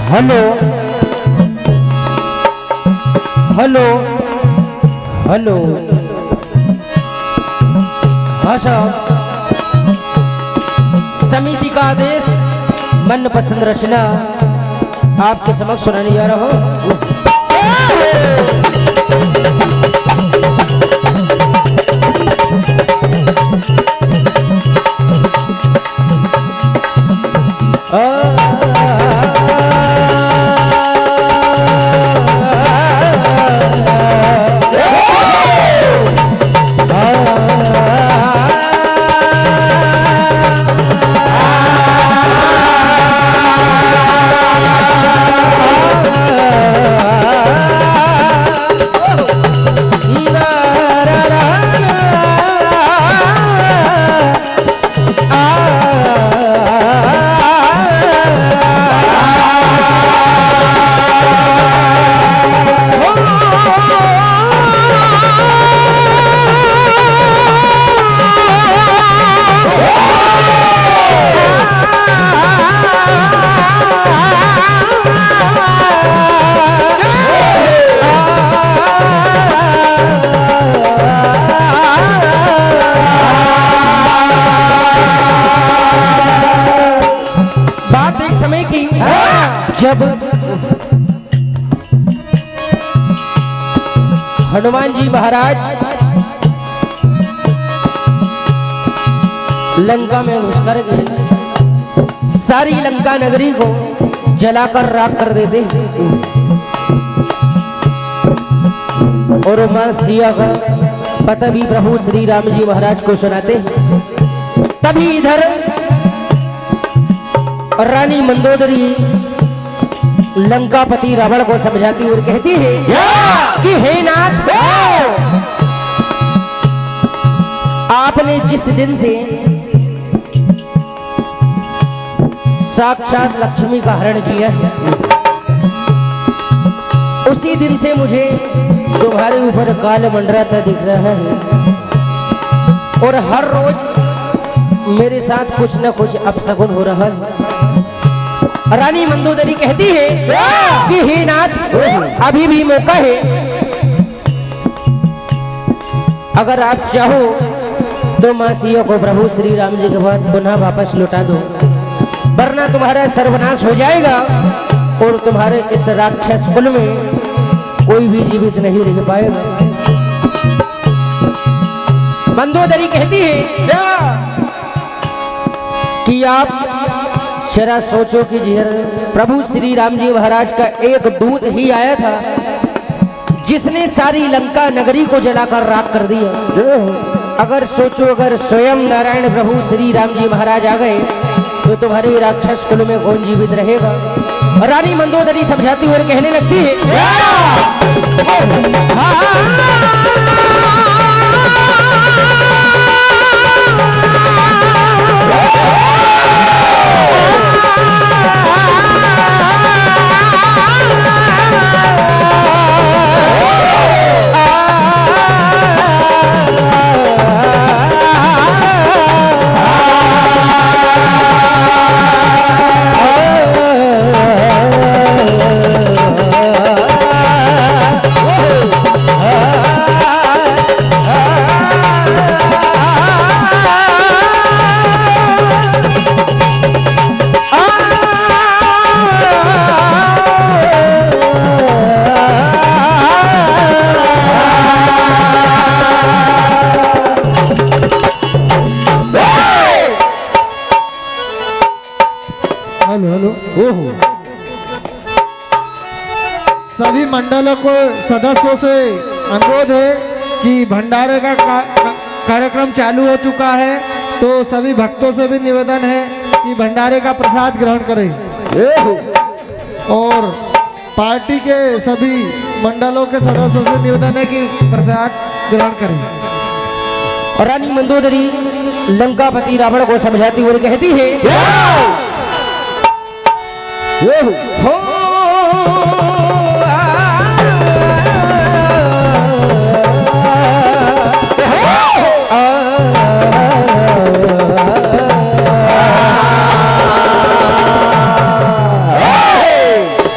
Hello hello hello. हाँ साहब, समिति का आदेश मन पसंद रचना आपके समक्ष सुनाने जा रहा हूँ। जब हनुमान जी महाराज लंका में घुसकर गए, सारी लंका नगरी को जलाकर राख कर देते और मां सिया का पता भी प्रभु श्री राम जी महाराज को सुनाते। तभी इधर रानी मंदोदरी लंकापति रावण को समझाती और कहती है कि हे नाथ, आपने जिस दिन से साक्षात लक्ष्मी का हरण किया है, उसी दिन से मुझे तुम्हारे ऊपर काल मंडराता दिख रहा है और हर रोज मेरे साथ कुछ न कुछ अपशगुन हो रहा है। रानी मंदोदरी कहती है कि हे नाथ, अभी भी मौका है, अगर आप चाहो तो मां सिया को प्रभु श्री राम जी के बाद पुनः वापस लौटा दो, वरना तुम्हारा सर्वनाश हो जाएगा और तुम्हारे इस राक्षस कुल में कोई भी जीवित नहीं रह पाएगा। मंदोदरी कहती है कि आप जरा सोचो कि प्रभु श्री राम जी महाराज का एक दूत ही आया था जिसने सारी लंका नगरी को जलाकर राख कर दिया। अगर सोचो, अगर स्वयं नारायण प्रभु श्री राम जी महाराज आ गए तो तुम्हारे राक्षस कुल में कौन जीवित रहेगा। रानी मंदोदरी समझाती और कहने लगती है सभी मंडलों को सदस्यों से अनुरोध है कि भंडारे का कार्यक्रम चालू हो चुका है, तो सभी भक्तों से भी निवेदन है कि भंडारे का प्रसाद ग्रहण करें और पार्टी के सभी मंडलों के सदस्यों से निवेदन है कि प्रसाद ग्रहण करें। रानी मंदोदरी लंकापति रावण को समझाती हुई कहती है हो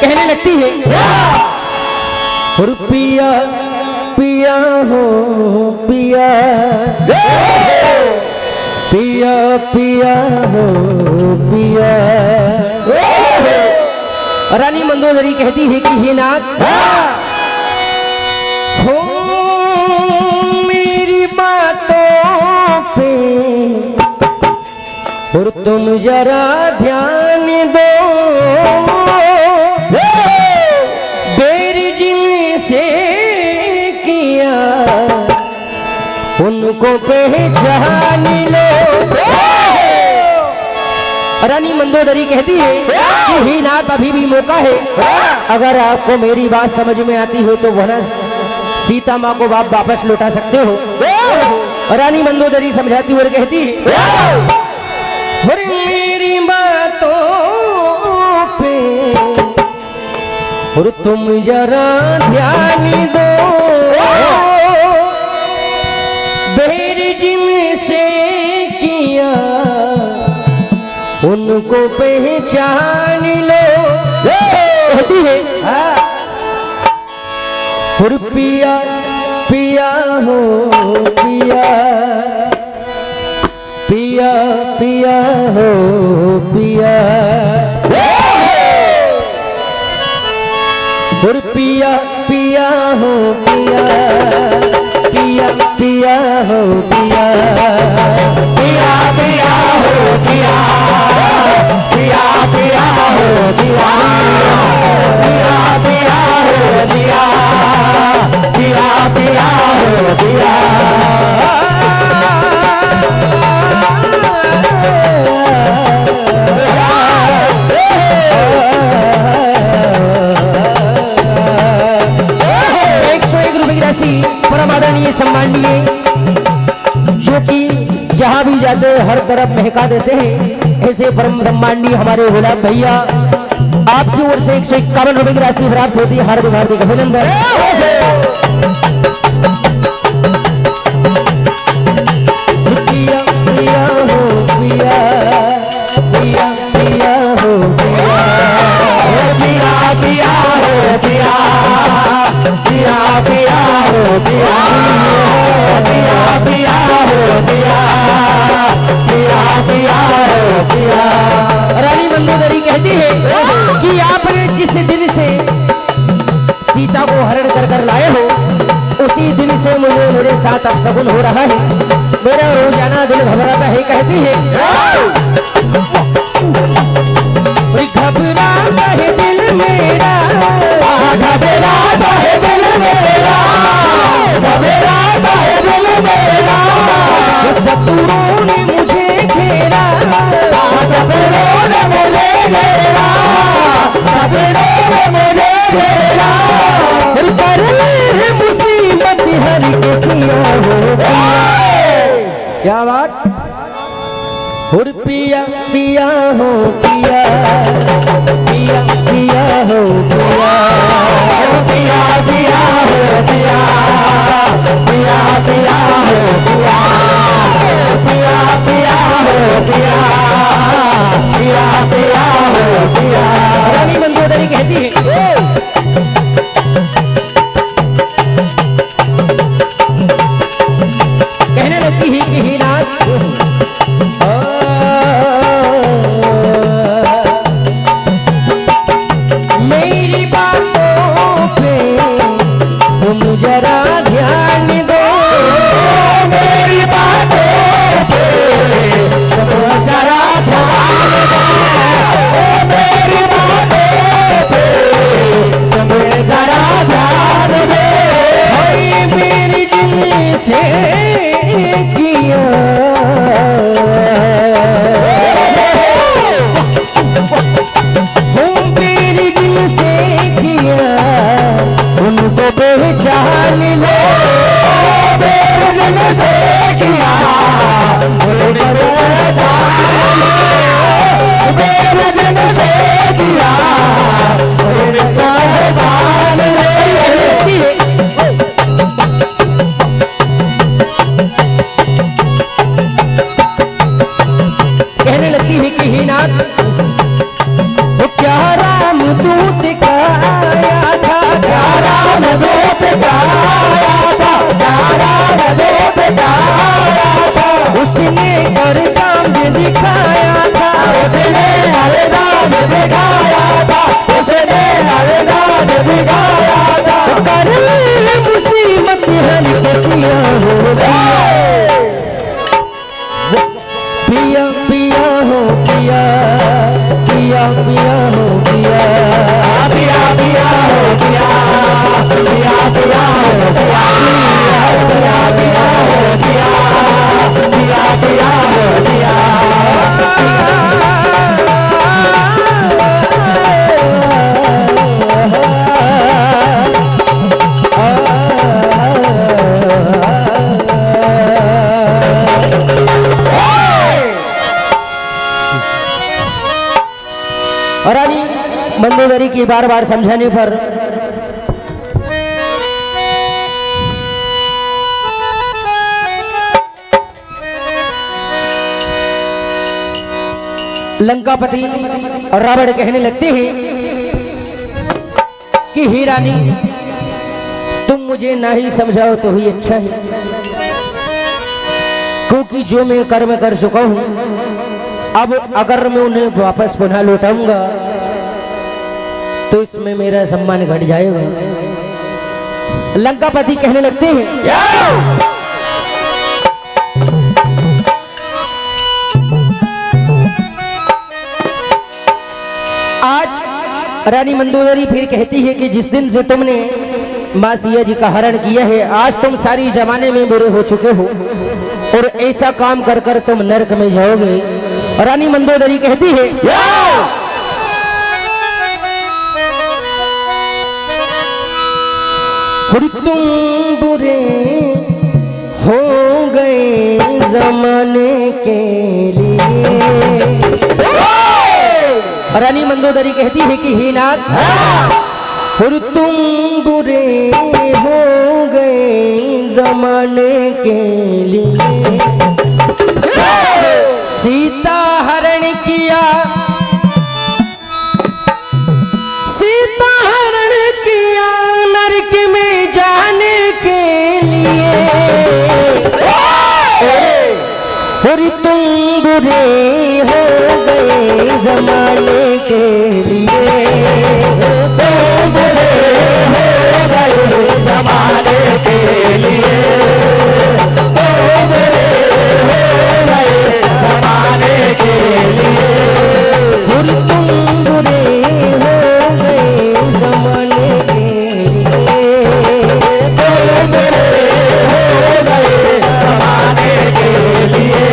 कहने लगती है और पिया पिया हो पिया पिया पिया हो पिया। रानी मंदोदरी कहती है कि हे नाथ हो मेरी बातों पे और तुम जरा ध्यान दो, बेर जिनसे किया उनको पहचान लो। रानी मंदोदरी कहती है कि ही नाथ अभी भी मौका है, अगर आपको मेरी बात समझ में आती हो तो वह सीता माँ को आप वापस लौटा सकते हो। रानी मंदोदरी समझाती और कहती है मेरी बातों पे और तुम जरा ध्यान दो, बेर जिनसे किया उनको पहचान लो। कहती है और पिया पिया हो पिया पिया पिया हो पिया और पिया पिया हो पिया पिया पिया हो पिया पिया पिया हो पिया पिया पिया हो पिया पिया पिया हो पिया पिया पिया हो पिया। परम आदरणीय सम्माननीय जो कि जहां भी जाते हर तरफ महका देते हैं, ऐसे परम सम्माननीय हमारे गुलाब भैया आपकी ओर से 151 रुपए की राशि प्राप्त होती है। हार्दिक हार्दिक अभिनंदन। पिया पिया हो पिया पिया पिया हो पिया पिया पिया हो पिया पिया पिया हो पिया पिया पिया हो पिया पिया पिया हो पिया। रानी मंदोदरी कहती है कि आपने जिस दिन से सीता को हरण कर लाए हो उसी दिन से मुझे मेरे साथ अपशगुन हो रहा है, मेरा रोजाना दिल घबराता है। कहती है घबराता है दिल मेरा, घबराता है दिल मेरा, घबराता है दिल मेरा, शत्रुओं ने मुझे घेरा, घबराता हरि के सिया हो क्या बात हुर पिया पिया हो पिया पिया पिया हो पिया पिया पिया हो पिया पिया पिया हो पिया पिया पिया हो पिया पिया पिया हो पिया। रानी मंदोदरी कहती है कहने लगती है कि नाथ मेरी बातों पे तुम जरा ध्यान दो मेरी बातों पे तुम जरा ध्यान दो मेरी बातों पे तुम जरा ध्यान दो मेरी जिंदगी से किया उनको पहचान लो बेरहम से किया बेरहम से किया कहने लगती है कि ही नाथ वो क्या राम दूत का आया था क्या राम दूत का आया था क्या राम दूत का आया था उसने वरदान दिखाया था उसने वरदान दिखाया था उसने वरदान दिखाया था कर मुसीबत हर किसिया हो पिया पिया हो पिया पिया पिया हो पिया पिया पिया हो पिया पिया पिया हो पिया पिया पिया हो पिया पिया पिया हो पिया। रानी मंदोदरी की बार बार समझाने पर लंकापति और रावण कहने लगते हैं कि हे रानी तुम मुझे ना ही समझाओ तो ही अच्छा है क्योंकि जो मैं कर्म कर चुका हूं अब अगर मैं उन्हें वापस पुनः लौटाऊंगा तो इसमें मेरा सम्मान घट जाएगा। लंकापति कहने लगते हैं आज रानी मंदोदरी फिर कहती है कि जिस दिन से तुमने मां सिया जी का हरण किया है आज तुम सारी जमाने में बुरे हो चुके हो और ऐसा काम कर कर तुम नरक में जाओगे। रानी मंदोदरी कहती है तुम बुरे हो गए जमाने के लिए। रानी मंदोदरी कहती है कि हे नाथ तुम बुरे हो गए जमाने के लिए सीता हरण किया सीता हरण किया नरक में जाने के लिए और तुम बुरे हो गए जमाने के लिए तुम बुरे हो गए जमाने के लिए तुम बुरे हो गए जमाने के लिए और तुम बुरे हो गए जमाने के लिए तुम बुरे हो गए जमाने के लिए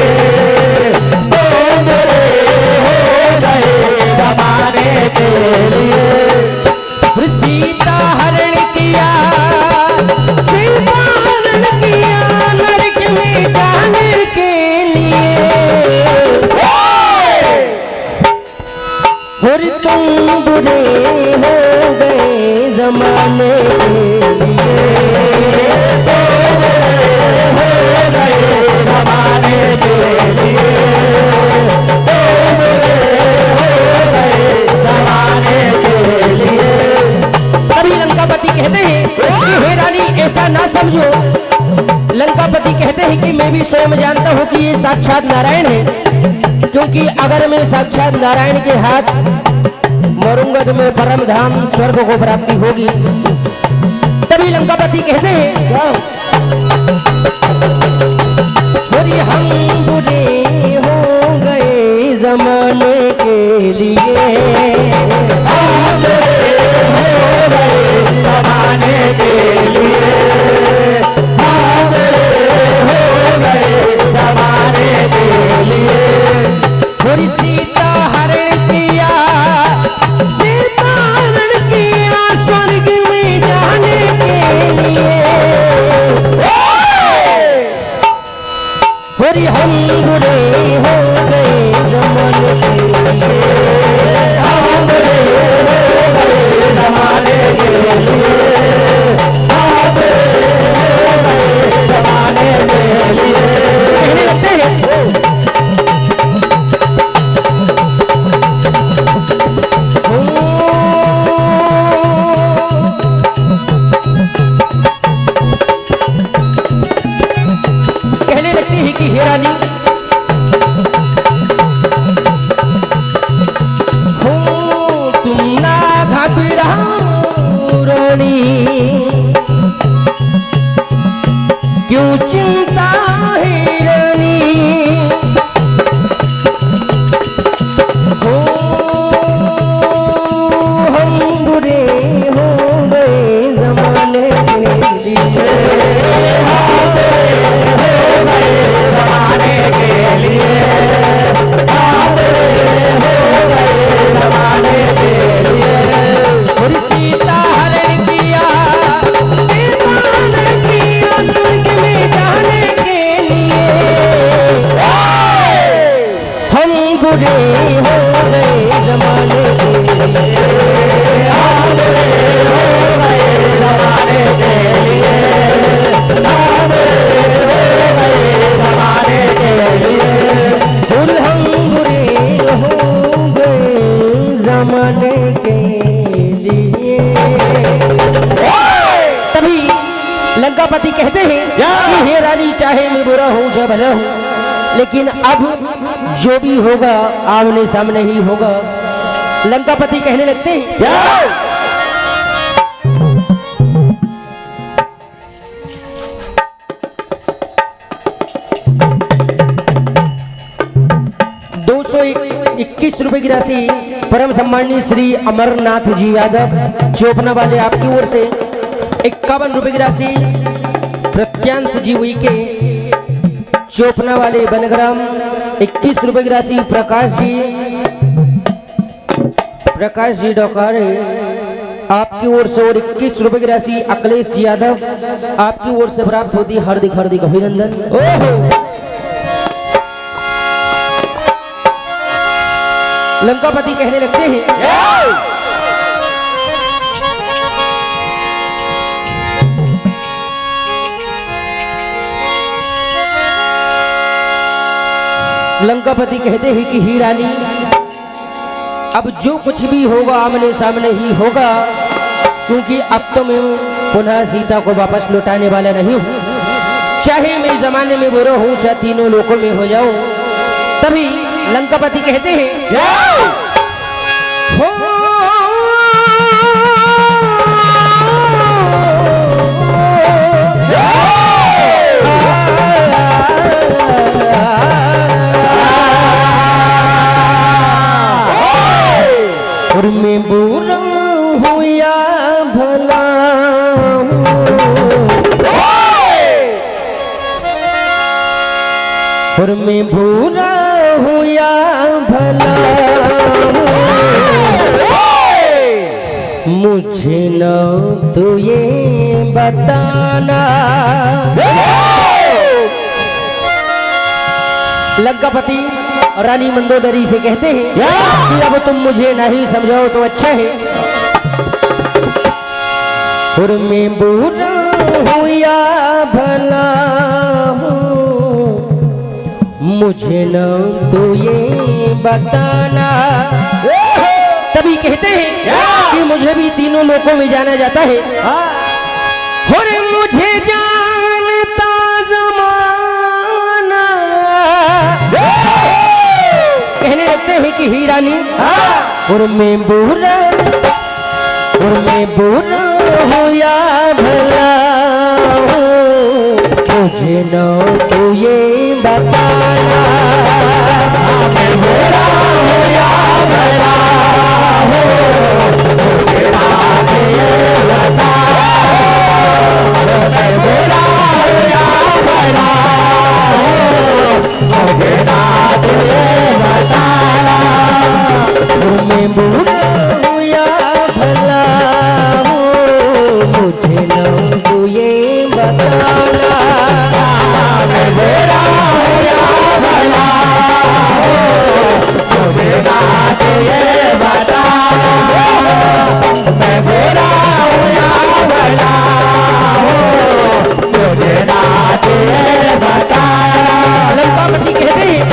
तुम बुरे हो गए जमाने के लिए। सीता हरण किया सीता जमाने के लिए जमाने के लिए जमाने के लिए। तभी लंकापति कहते हैं कि हे रानी ऐसा ना समझो। लंकापति कहते हैं कि मैं भी स्वयं जानता हूँ कि ये साक्षात नारायण है, क्योंकि अगर मैं साक्षात नारायण के हाथ मरूंगा तो मैं परम धाम स्वर्ग को प्राप्ति होगी। तभी लंकापति कहते हैं बोली हम बुरे हो गए जमाने के लिए, हम बुरे हो गए जमाने के लिए, हम बुरे हो गए जमाने के लिए। बोली सीता हरण किया, सीता हरण किया स्वर्ग में जाने के लिए। बोली हम बुरे हो गए जमाने के लिए, हम बुरे हो गए जमाने के लिए, हम बुरे हो गए जमाने के लिए। कहने लगते हैं कहने लगते हैं कि हे रानी हो तुम ना घबराओ रानी, क्यों चिंता है रानी। हो हम बुरे हो गए जमाने के लिए, जमाने के लिए, हम बुरे हो गए जमाने के लिए। और सीता हरण किया, सीता हरण किया स्वर्ग में जाने के लिए। हम बुरे हो गए जमाने के लिए, हम बुरे हो गए जमाने के लिए, हम बुरे हो गए जमाने के लिए। और हम बुरे हो गए जमाने के लिए। तभी लंकापति कहते हैं कि हे रानी चाहे मैं बुरा हूँ चाहे भला हूँ, लेकिन अब जो भी होगा आमने सामने ही होगा। लंकापति कहने लगते हैं ₹221 की राशि परम सम्माननीय श्री अमरनाथ जी यादव चोपना वाले आपकी ओर से, ₹51 की राशि प्रत्यांश जी हुई के चोपना वाले बनग्राम, ₹21 की राशि प्रकाश जी डोकारे आपकी ओर से, और ₹21 की राशि अखिलेश जी यादव आपकी ओर से प्राप्त होती। हार्दिक हार्दिक अभिनंदन। लंकापति कहने लगते हैं लंकापति कहते हैं कि ही रानी अब जो कुछ भी होगा आमने सामने ही होगा, क्योंकि अब तो मैं पुनः सीता को वापस लौटाने वाला नहीं हूँ, चाहे मैं जमाने में बुरा हूँ चाहे तीनों लोकों में हो जाऊं। तभी लंकापति कहते हैं हो और मैं बुरा हूँ या भला और मैं बुरा हूँ या भला, मुझे न तो ये बताना। लंकापति रानी मंदोदरी से कहते हैं कि अब तुम मुझे नहीं समझाओ तो अच्छा है, और मैं बुरा हूँ या भला हूँ, मुझे न तो ये बताना। तभी कहते हैं कि मुझे भी तीनों लोकों में जाना जाता है, और मुझे जानता जमाना। कहने लगते हैं कि ही रानी, और मैं बुरा हूँ या भला हूँ, मुझे न तो ये बताना। मैं बुरा हूँ या भला हूँ, मुझे ना तो ये बताना। मैं बुरा हूँ या भला हूँ, मुझे ना तो ये बताना। मैं बुरा हूँ या भला हूँ, मुझे न तो ये बताना। मैं बुरा हूँ या भला हूँ, मुझे ना तो ये बताना। मैं बुरा हूँ या भला हूँ, मुझे ना तो ये बताना। लंकापति कहते हैं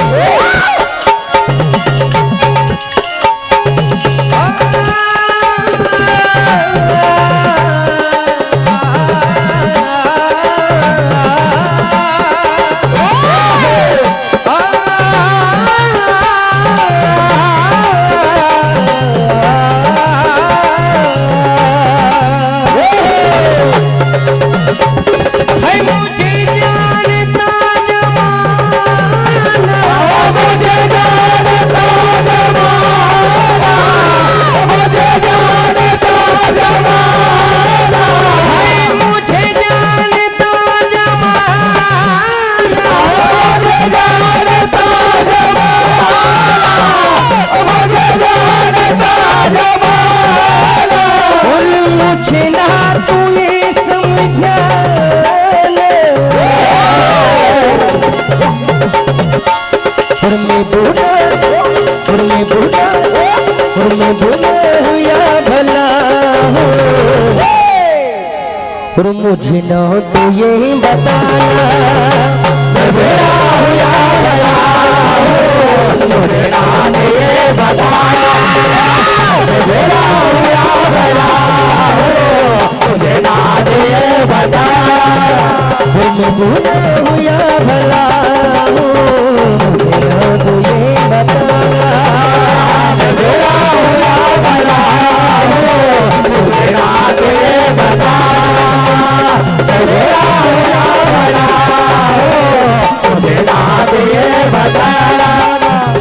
और मुझे न तो ये बताना। मैं बुरा हूँ या भला हूँ, मुझे ना तो ये बताना। मैं बुरा हूँ या भला हूँ, मुझे ना तो ये बताना। मैं बुरा हूँ या भला हूँ, मुझे ना तो ये बताना। मैं बुरा हूँ या भला हूँ, मुझे ना तो ये बताना। मुझे ना तो ये बताना।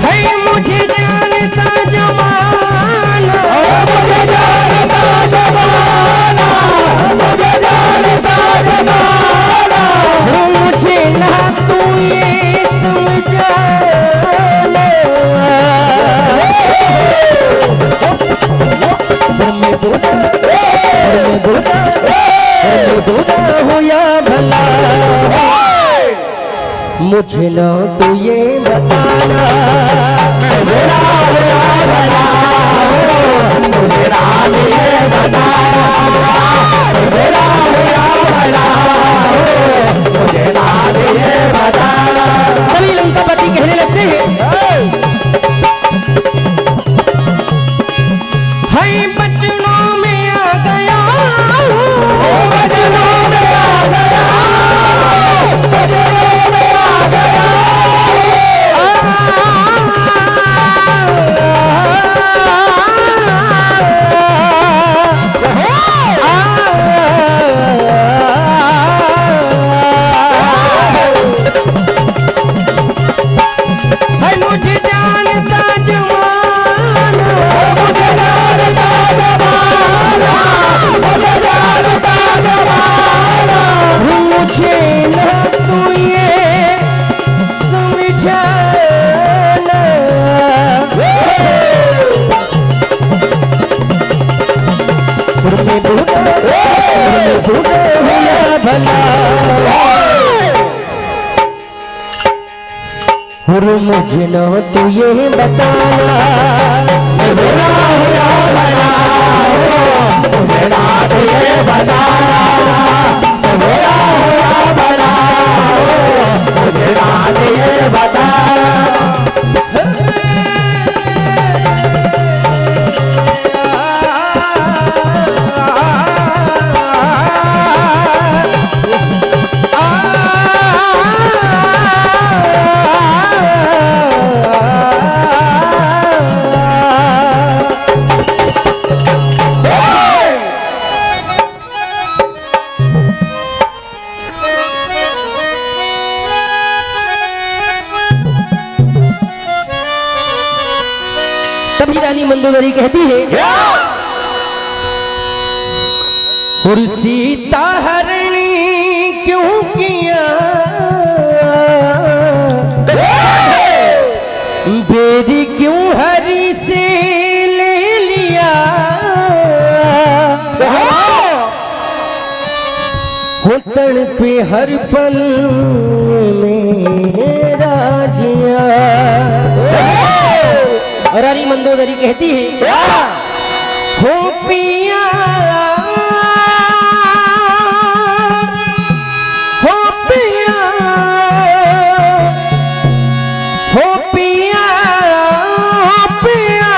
है मुझे जानता जमाना, मुझे जानता जमाना, मुझे जानता जमाना। मुझे ना तू ये समझाना। मैं बुरा हूँ या भला, मुझे न तो ये बताना। मैं बुरा हूँ या भला हूँ, मुझे ना तो ये बताना। मैं बुरा हूँ या भला हूँ, मुझे ना तो ये बताना। तभी लंकापति कहने लगते हैं, हाय बचनों में आ गया, बचनों में आ गया, बचनों में आ गया। मुझे जानता जमाना, मुझे जानता जमाना, मुझे जानता जमाना। मुझे ना तू ये समझाना। मैं बुरा हूँ या भला, और मुझे न तू ये बताना। मैं बुरा हूँ या भला हूँ, मुझे ना तू ये बताना। रानी मंदोदरी कहती है, और सीता हरणी क्यों किया बेरी क्यों हरी से ले लिया, होतन पे हर पल मेरा जिया। रानी मंदोदरी कहती है, हो पिया हो पिया हो पिया हो पिया,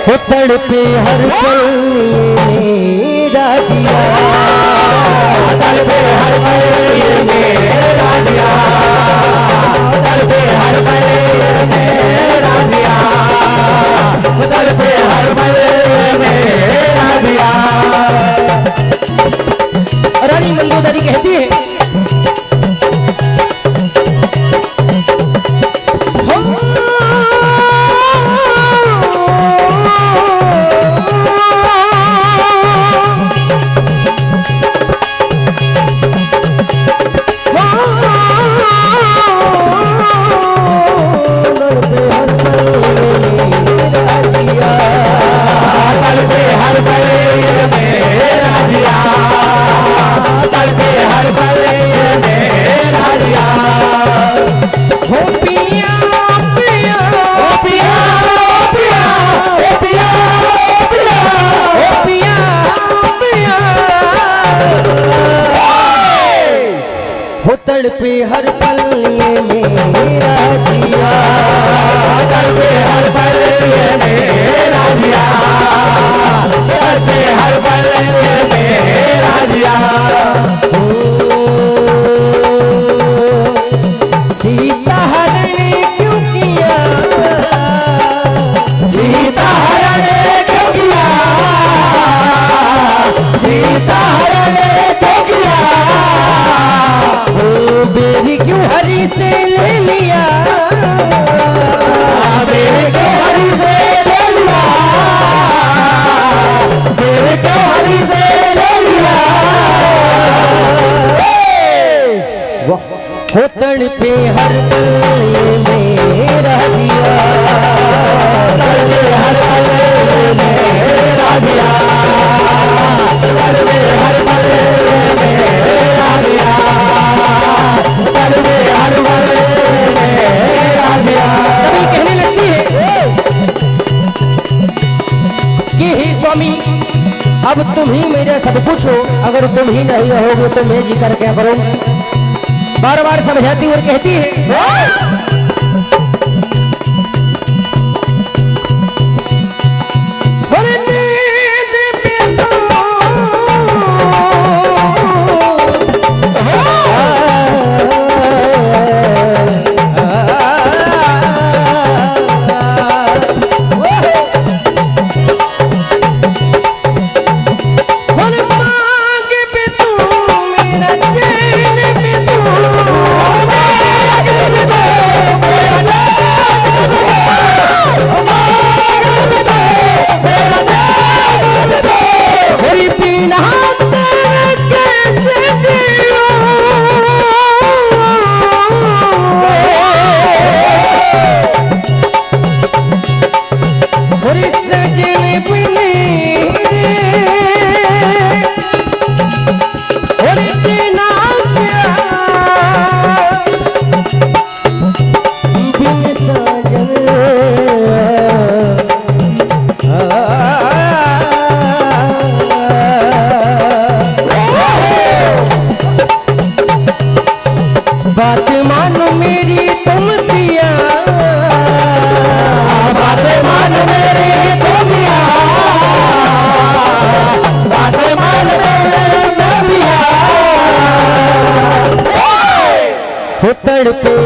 हो तड़पे हर पल मेरा जिया, तड़पे हर पल मेरा जिया, तड़पे हर पल मेरा जिया, तड़पे हर पल मेरा जिया। रानी मंदोदरी कहती है, तड़पे हर पल ये मेरा जिया, तड़पे हर पल ये मेरा जिया, तड़पे हर पल ये मेरा जिया। सीता हरणी क्यों किया, सीता हरणी क्यों किया, सीता हरणी क्यों किया, बेरी क्यों हरी से ले लिया, बेरी क्यों हरी से ले लिया, बेरी क्यों हरी से ले लिया। होतन पे हर पल मेरा जिया, तड़पे हर पल मेरा जिया, तड़पे हर पल मेरा जिया, कभी कहने लगती है कि हे स्वामी, अब तुम ही मेरा सब कुछ हो, अगर तुम ही नहीं रहोगे तो मैं जी कर क्या करूं। बार बार समझाती और कहती है, बात मानो मेरी तुम पिया, बात मानो मेरी तुम पिया, बात मानो मेरी तुम पिया, हो तड़पे